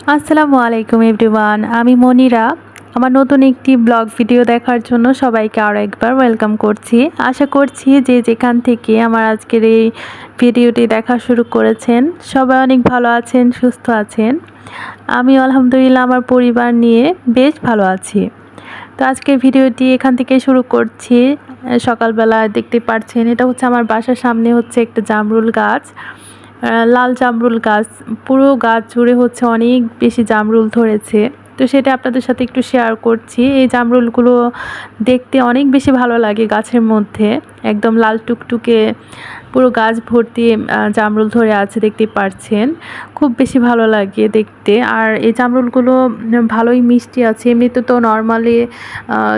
আসসালামু আলাইকুম এভরিওয়ান, আমি মনিরা। আমার নতুন একটি ব্লগ ভিডিও দেখার জন্য সবাইকে আরও একবার ওয়েলকাম করছি। আশা করছি যে যেখান থেকে আমার আজকের এই ভিডিওটি দেখা শুরু করেছেন সবাই অনেক ভালো আছেন, সুস্থ আছেন। আমি আলহামদুলিল্লাহ আমার পরিবার নিয়ে বেশ ভালো আছি। তো আজকের ভিডিওটি এখান থেকে শুরু করছি। সকালবেলা দেখতে পাচ্ছেন, এটা হচ্ছে আমার বাসার সামনে হচ্ছে একটা জামরুল গাছ, লাল জামরুল গাছ। পুরো গাছ জুড়ে হচ্ছে অনেক বেশি জামরুল ধরেছে। তো সেটা আপনাদের সাথে একটু শেয়ার করছি। এই জামরুলগুলো দেখতে অনেক বেশি ভালো লাগে, গাছের মধ্যে একদম লাল টুকটুকে পুরো গাছ ভর্তি জামরুল ধরে আছে, দেখতে পাচ্ছেন। খুব বেশি ভালো লাগে দেখতে। আর এই জামরুলগুলো ভালোই মিষ্টি আছে। এমনিতে তো নর্মালি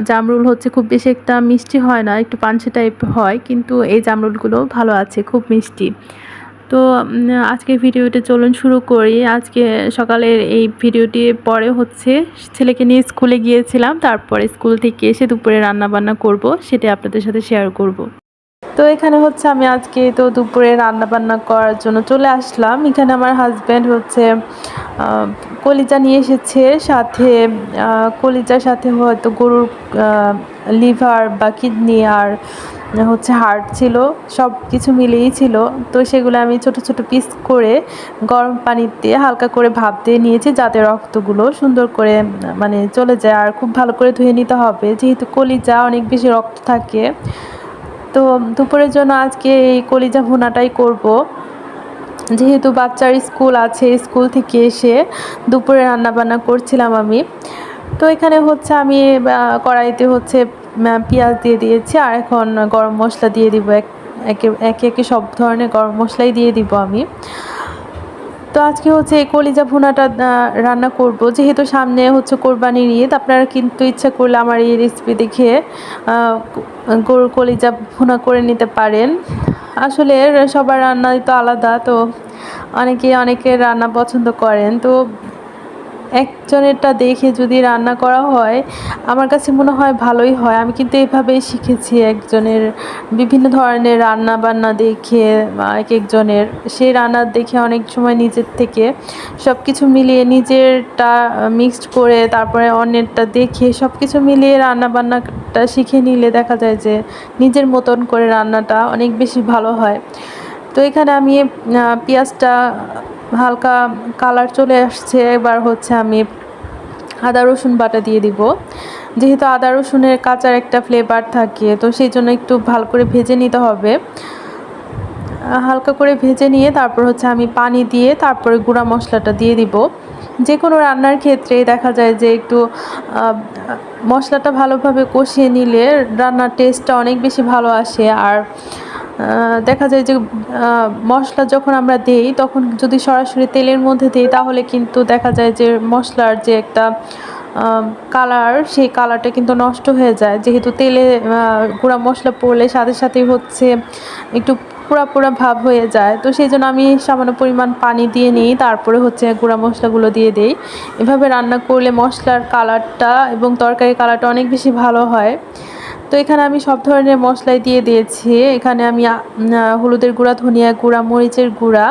জামরুল হচ্ছে খুব বেশি একটা মিষ্টি হয় না, একটু পানসে টাইপ হয়, কিন্তু এই জামরুলগুলো ভালো আছে, খুব মিষ্টি। তো আজকের ভিডিওটি চলুন শুরু করি। আজকে সকালের এই ভিডিওটি পরে হচ্ছে ছেলেকে নিয়ে স্কুলে গিয়েছিলাম, তারপরে স্কুল থেকে এসে দুপুরে রান্না বান্না করব, সেটা আপনাদের সাথে শেয়ার করব। তো এখানে হচ্ছে আমি আজকে তো দুপুরে রান্না বান্না করার জন্য চলে আসলাম। এখানে আমার হাজব্যান্ড হচ্ছে কলিজা নিয়ে এসেছে, সাথে কলিজার সাথে হয়তো গরুর লিভার বা কিডনি আর হচ্ছে হার্ট ছিল, সব কিছু মিলিয়েই ছিল। তো সেগুলো আমি ছোট ছোট পিস করে গরম পানিতে হালকা করে ভাপ দিয়ে নিয়েছি, যাতে রক্তগুলো সুন্দর করে মানে চলে যায়। আর খুব ভালো করে ধুয়ে নিতে হবে, যেহেতু কলিজা অনেক বেশি রক্ত থাকে। তো দুপুরের জন্য আজকে এই কলিজা ভুনাটাই করব, যেহেতু বাচ্চার স্কুল আছে, স্কুল থেকে এসে দুপুরে রান্না বান্না করছিলাম আমি। তো এখানে হচ্ছে আমি কড়াইতে হচ্ছে পেঁয়াজ দিয়ে দিয়েছি, আর এখন গরম মশলা দিয়ে দিব। একে একে সব ধরনের গরম মশলাই দিয়ে দিব আমি। তো আজকে হচ্ছে এই কলিজা ভুনাটা রান্না করব, যেহেতু সামনে হচ্ছে কোরবানির ঈদ। আপনারা কিন্তু ইচ্ছা করলে আমার এই রেসিপি দেখে গরুর কলিজা ভুনা করে নিতে পারেন। আসলে সবার রান্নাই তো আলাদা, তো অনেকের রান্না পছন্দ করেন। তো একজনেরটা দেখে যদি রান্না করা হয়, আমার কাছে মনে হয় ভালোই হয়। আমি কিন্তু এভাবেই শিখেছি, একজনের বিভিন্ন ধরনের রান্না বান্না দেখে, এক একজনের সেই রান্না দেখে অনেক সময় নিজের থেকে সব কিছু মিলিয়ে নিজেরটা মিক্সড করে তারপরে অন্যেরটা দেখে সব কিছু মিলিয়ে রান্না বান্নাটা শিখে নিলে দেখা যায় যে নিজের মতন করে রান্নাটা অনেক বেশি ভালো হয়। তো এখানে আমি পেঁয়াজটা হালকা কালার চলে আসছে, এবার হচ্ছে আমি আদা রসুন বাটা দিয়ে দিব। যেহেতু আদা রসুনের কাঁচার একটা ফ্লেভার থাকে, তো সেই জন্য একটু ভালো করে ভেজে নিতে হবে। হালকা করে ভেজে নিয়ে তারপর হচ্ছে আমি পানি দিয়ে তারপরে গুঁড়া মশলাটা দিয়ে দিব। যে কোনো রান্নার ক্ষেত্রে দেখা যায় যে একটু মশলাটা ভালোভাবে কষিয়ে নিলে রান্নার টেস্টটা অনেক বেশি ভালো আসে। আর দেখা যায় যে মশলা যখন আমরা দিই, তখন যদি সরাসরি তেলের মধ্যে দিই, তাহলে কিন্তু দেখা যায় যে মশলার যে একটা কালার, সেই কালারটা কিন্তু নষ্ট হয়ে যায়। যেহেতু তেলে গুঁড়া মশলা পড়লে সাথে সাথেই হচ্ছে একটু পোড়া পোড়া ভাব হয়ে যায়। তো সেই জন্য আমি সামান্য পরিমাণ পানি দিয়ে নিই, তারপরে হচ্ছে গুঁড়া মশলাগুলো দিয়ে দিই। এভাবে রান্না করলে মশলার কালারটা এবং তরকারির কালারটা অনেক বেশি ভালো হয়। তো এখানে আমি সব ধরনের মশলাই দিয়ে দিয়েছি। এখানে আমি হলুদের গুঁড়া, ধনিয়া গুঁড়া, মরিচের গুঁড়া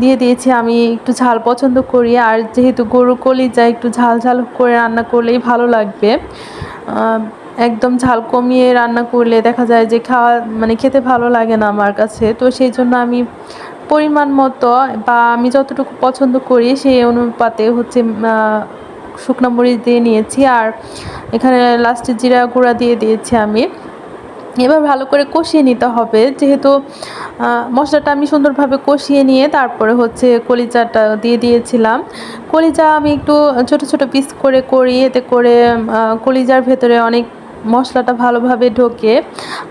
দিয়ে দিয়েছি। আমি একটু ঝাল পছন্দ করি, আর যেহেতু গরুর কলিজা একটু ঝাল ঝাল করে রান্না করলেই ভালো লাগবে। একদম ঝাল কমিয়ে রান্না করলে দেখা যায় যে খেতে ভালো লাগে না আমার কাছে। তো সেই জন্য আমি পরিমাণ মতো বা আমি যতটুকু পছন্দ করি সেই অনুপাতে হচ্ছে শুকনো মরিচ দিয়ে নিয়েছি, আর এখানে লাস্টে জিরা গুঁড়া দিয়ে দিয়েছি আমি। এবার ভালো করে কষিয়ে নিতে হবে, যেহেতু মশলাটা আমি সুন্দরভাবে কষিয়ে নিয়ে তারপরে হচ্ছে কলিজাটা দিয়ে দিয়েছিলাম। কলিজা আমি একটু ছোট ছোট পিস করে করি, এতে করে কলিজার ভেতরে অনেক মশলাটা ভালোভাবে ঢোকে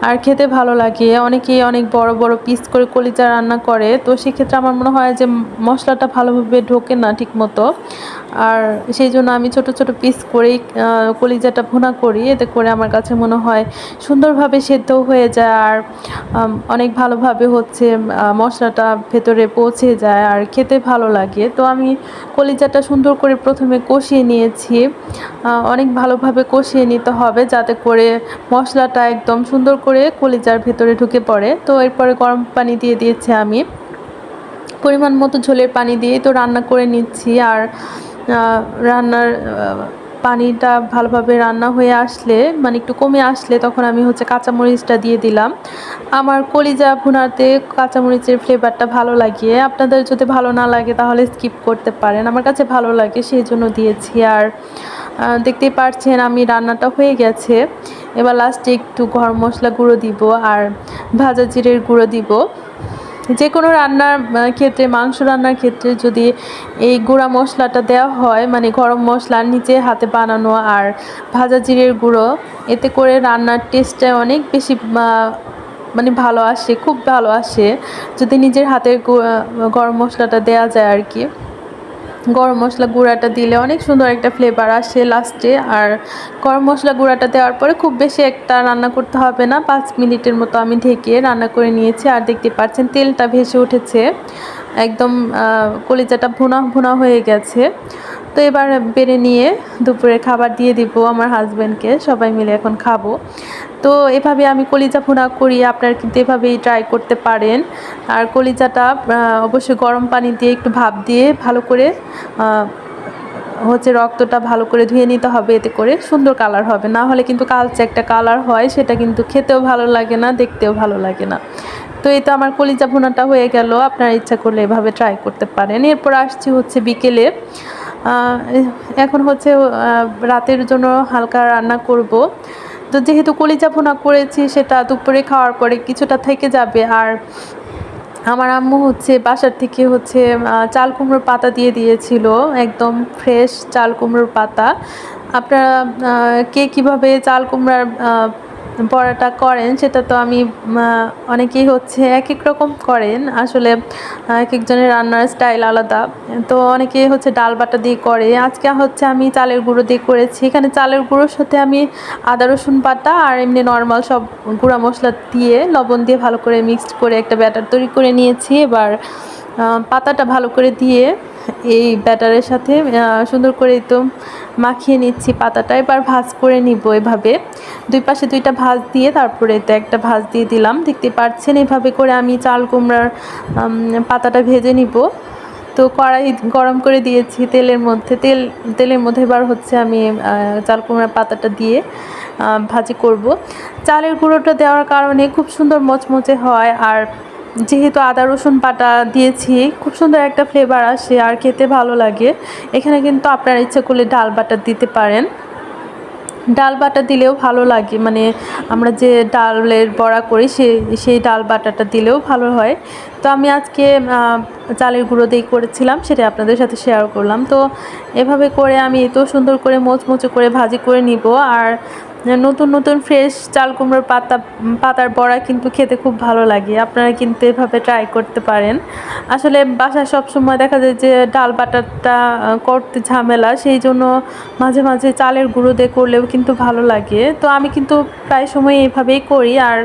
আর খেতে ভালো লাগে। অনেকেই অনেক বড় বড় পিস করে কলিজা রান্না করে, তো সেক্ষেত্রে আমার মনে হয় যে মশলাটা ভালোভাবে ঢোকে না ঠিক মতো। আর সেই জন্য আমি ছোট ছোট পিস করেই কলিজাটা ভুনা করি, এতে করে আমার কাছে মনে হয় সুন্দরভাবে সেদ্ধ হয়ে যায়, আর অনেক ভালোভাবে হচ্ছে মশলাটা ভেতরে পৌঁছে যায় আর খেতে ভালো লাগে। তো আমি কলিজাটা সুন্দর করে প্রথমে কষিয়ে নিয়েছি। অনেক ভালোভাবে কষিয়ে নিতে হবে, যাতে করে মশলাটা একদম সুন্দর করে কলিজার ভেতরে ঢুকে পড়ে। তো এরপরে গরম পানি দিয়ে দিয়েছি আমি, পরিমাণ মতো ঝোলের পানি দিয়ে তো রান্না করে নিচ্ছি। আর রান্নার পানিটা ভালোভাবে রান্না হয়ে আসলে মানে একটু কমে আসলে তখন আমি হচ্ছে কাঁচামরিচটা দিয়ে দিলাম। আমার কলিজা ভুনাতে কাঁচামরিচের ফ্লেভারটা ভালো লাগে, আপনাদের যদি ভালো না লাগে তাহলে স্কিপ করতে পারেন, আমার কাছে ভালো লাগে সেই জন্য দিয়েছি। আর দেখতেই পাচ্ছেন আমি রান্নাটা হয়ে গেছে। এবার লাস্টে একটু গরম মশলা গুঁড়ো দিব আর ভাজা জিরের গুঁড়ো দিব। যে কোনো রান্নার ক্ষেত্রে, মাংস রান্নার ক্ষেত্রে যদি এই গুঁড়া মশলাটা দেওয়া হয়, মানে গরম মশলা নিজে হাতে বানানো আর ভাজা জিরের গুঁড়ো, এতে করে রান্নার টেস্টটা অনেক বেশি মানে ভালো আসে, খুব ভালো আসে যদি নিজের হাতের গরম মশলাটা দেওয়া যায় আর কি। গরম মশলা গুঁড়াটা দিলে অনেক সুন্দর একটা ফ্লেভার আসে লাস্টে। আর গরম মশলা গুঁড়াটা দেওয়ার পরে খুব বেশি একটা রান্না করতে হবে না, 5 মিনিটের মতো আমি ঢেকে রান্না করে নিয়েছি। আর দেখতে পাচ্ছেন তেলটা ভেসে উঠেছে, একদম কলিজাটা ভুনা ভুনা হয়ে গেছে। তো এবার বেড়ে নিয়ে দুপুরের খাবার দিয়ে দিব আমার হাজব্যান্ডকে, সবাই মিলে এখন খাবো। তো এভাবে আমি কলিজা ভুনা করি, আপনারা কিন্তু এভাবেই ট্রাই করতে পারেন। আর কলিজাটা অবশ্যই গরম পানি দিয়ে একটু ভাপ দিয়ে ভালো করে হচ্ছে রক্তটা ভালো করে ধুয়ে নিতে হবে, এতে করে সুন্দর কালার হবে, না হলে কিন্তু কালচে একটা কালার হয়, সেটা কিন্তু খেতেও ভালো লাগে না, দেখতেও ভালো লাগে না। তো এই তো আমার কলিজা ভুনাটা হয়ে গেল, আপনারা ইচ্ছা করলে এভাবে ট্রাই করতে পারেন। এরপর আসছি হচ্ছে বিকেলে, এখন হচ্ছে রাতের জন্য হালকা রান্না করব। তো যেহেতু কলিজা ভুনা করেছি সেটা দুপুরে খাওয়ার পরে কিছুটা থেকে যাবে। আর আমার আম্মু হচ্ছে বাসার থেকে হচ্ছে চাল কুমড়োর পাতা দিয়ে দিয়েছিল, একদম ফ্রেশ চাল কুমড়োর পাতা। আপনারা কে কীভাবে চাল কুমড়ার বড়াটা করেন সেটা তো আমি অনেকেই হচ্ছে এক এক রকম করেন, আসলে এক একজনের রান্নার স্টাইল আলাদা। তো অনেকে হচ্ছে ডাল বাটা দিয়ে করে, আজকে হচ্ছে আমি চালের গুঁড়ো দিয়ে করেছি। এখানে চালের গুঁড়োর সাথে আমি আদা রসুন বাটা আর এমনি নর্মাল সব গুঁড়া মশলা দিয়ে লবণ দিয়ে ভালো করে মিক্সড করে একটা ব্যাটার তৈরি করে নিয়েছি। এবার পাতাটা ভালো করে দিয়ে এই ব্যাটারের সাথে সুন্দর করে তো মাখিয়ে নিচ্ছি পাতাটা। এবার ভাজ করে নিব এভাবে, দুই পাশে দুইটা ভাজ দিয়ে তারপরে তো একটা ভাজ দিয়ে দিলাম। দেখতে পাচ্ছেন এভাবে করে আমি চাল কুমড়ার পাতাটা ভেজে নিব। তো কড়াই গরম করে দিয়েছি তেলের মধ্যে এবার হচ্ছে আমি চাল কুমড়ার পাতাটা দিয়ে ভাজি করব। চালের গুঁড়োটা দেওয়ার কারণে খুব সুন্দর মচমচে হয়, আর যেহেতু আদা রসুন বাটা দিয়েছি খুব সুন্দর একটা ফ্লেভার আসে আর খেতে ভালো লাগে। এখানে কিন্তু আপনারা ইচ্ছা করলে ডাল বাটা দিতে পারেন, ডাল বাটা দিলেও ভালো লাগে, মানে আমরা যে ডালের বড়া করি সেই ডাল বাটাটা দিলেও ভালো হয়। তো আমি আজকে চালের গুঁড়ো দিয়ে করেছিলাম, সেটা আপনাদের সাথে শেয়ার করলাম। তো এভাবে করে আমি তো সুন্দর করে মোচমোচে করে ভাজি করে নিব। আর নতুন নতুন ফ্রেশ চাল কুমড়োর পাতার বড়া কিন্তু খেতে খুব ভালো লাগে, আপনারা কিন্তু এভাবে ট্রাই করতে পারেন। আসলে বাসায় সবসময় দেখা যায় যে ডাল বাটাটা করতে ঝামেলা, সেই জন্য মাঝে মাঝে চালের গুঁড়ো দিয়ে করলেও কিন্তু ভালো লাগে। তো আমি কিন্তু প্রায় সময় এইভাবেই করি, আর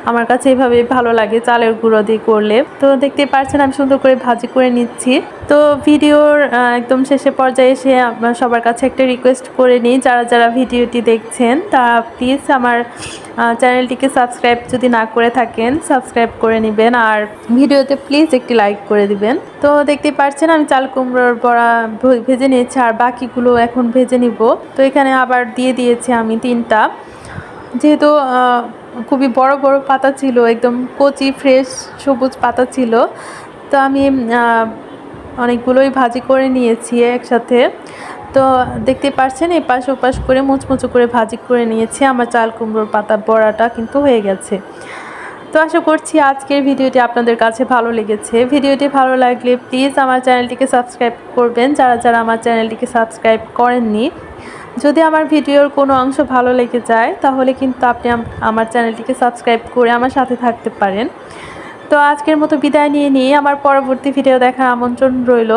আমার কাছে এইভাবেই ভালো লাগে চালের গুঁড়ো দিয়ে করলে। তো দেখতেই পাচ্ছেন আমি সুন্দর করে ভাজি করে নিচ্ছি। তো ভিডিওর একদম শেষে পর্যায়ে এসে সবার কাছে একটা রিকোয়েস্ট করে নিই, যারা যারা ভিডিওটি দেখছেন তারা প্লিজ আমার চ্যানেলটিকে সাবস্ক্রাইব যদি না করে থাকেন সাবস্ক্রাইব করে নেবেন, আর ভিডিওতে প্লিজ একটি লাইক করে দিবেন। তো দেখতেই পাচ্ছেন আমি চাল কুমড়োর বড়া ভেজে নিয়েছি, আর বাকিগুলো এখন ভেজে নিব। তো এখানে আবার দিয়ে দিয়েছি আমি 3টা, যেহেতু খুবই বড় বড় পাতা ছিল, একদম কচি ফ্রেশ সবুজ পাতা ছিল। তো আমি অনেকগুলোই ভাজি করে নিয়েছি একসাথে। তো দেখতে পাচ্ছেন এপাশ ওপাশ করে মুচমুচো করে ভাজি করে নিয়েছি, আমার চাল কুমড়োর পাতা বড়াটা কিন্তু হয়ে গেছে। তো আশা করছি আজকের ভিডিওটি আপনাদের কাছে ভালো লেগেছে। ভিডিওটি ভালো লাগলে প্লিজ আমার চ্যানেলটিকে সাবস্ক্রাইব করবেন, যারা যারা আমার চ্যানেলটিকে সাবস্ক্রাইব করেননি। যদি আমার ভিডিওর কোনো অংশ ভালো লেগে যায় তাহলে কিন্তু আপনি আমার চ্যানেলটিকে সাবস্ক্রাইব করে আমার সাথে থাকতে পারেন। তো আজকের মতো বিদায় নিয়ে আমার পরবর্তী ভিডিও দেখার আমন্ত্রণ রইল।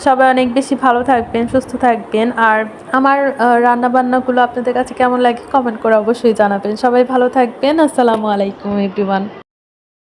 সবাই অনেক বেশি ভালো থাকবেন, সুস্থ থাকবেন, আর আমার রান্নাবান্নাগুলো আপনাদের কাছে কেমন লাগে কমেন্ট করে অবশ্যই জানাবেন। সবাই ভালো থাকবেন। আসসালামু আলাইকুম এভরিওয়ান।